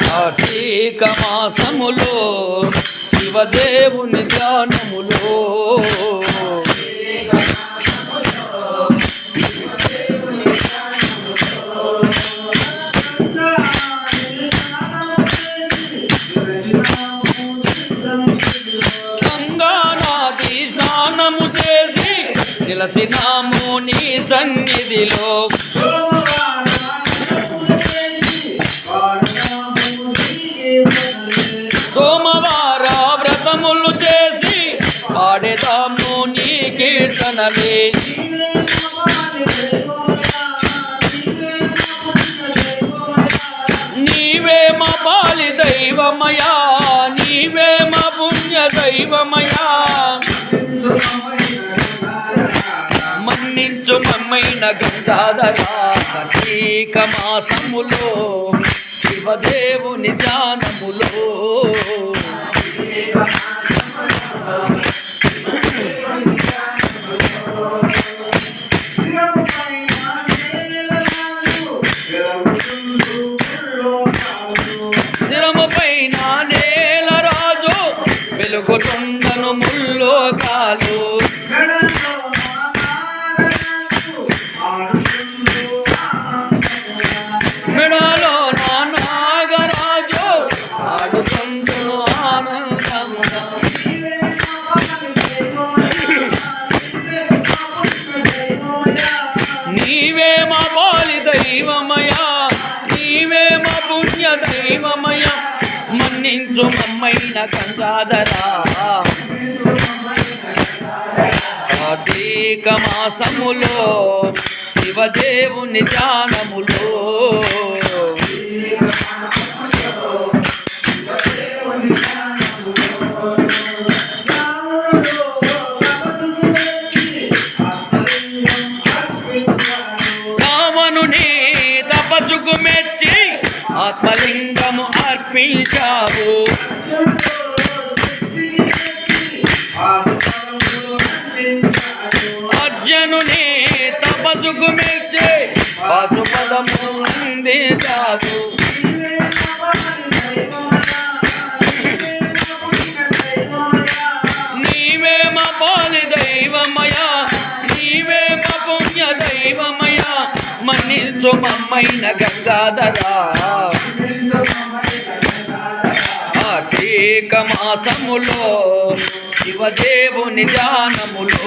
కార్తీక మాసములో శివదేవుని ధ్యానములో గంగానది స్నానము చేసి నిలచినాము నీ సన్నిధిలో సోమవార వ్రతములు చేసి పాడేదాము నీ కీర్తనలే నీవే మా పాలి దైవమయా నీవే మా పుణ్య దైవమయా మన్నించు మమ్మైన గంగాధరా కార్తీక మాసములో శివదేవుని ధ్యానములో శిరముపైన నేల రాజు వెలుగుతుండను ముల్లోకాలు మెడలో నా నాగరాజు ఆడుతుండును ఆనందముగా నీవే మా పాలి దైవమయా నీవే మా పుణ్య దైవమయా మన్నించు మమ్మైన గంగాధరా కార్తీక మాసములో శివదేవుని ధ్యానములో రావణుని తపస్సుకు మెచ్చి ఆత్మలింగము అర్పించావు అర్జునుని తపస్సుకు మెచ్చి పాశుపదము అందించావు నీవే మా పాలి దైవమయా నీవే మా పుణ్య దైవమయా మన్నించు మమ్మైన గంగాధరా కార్తీక మాసములో శివదేవుని ధ్యానములో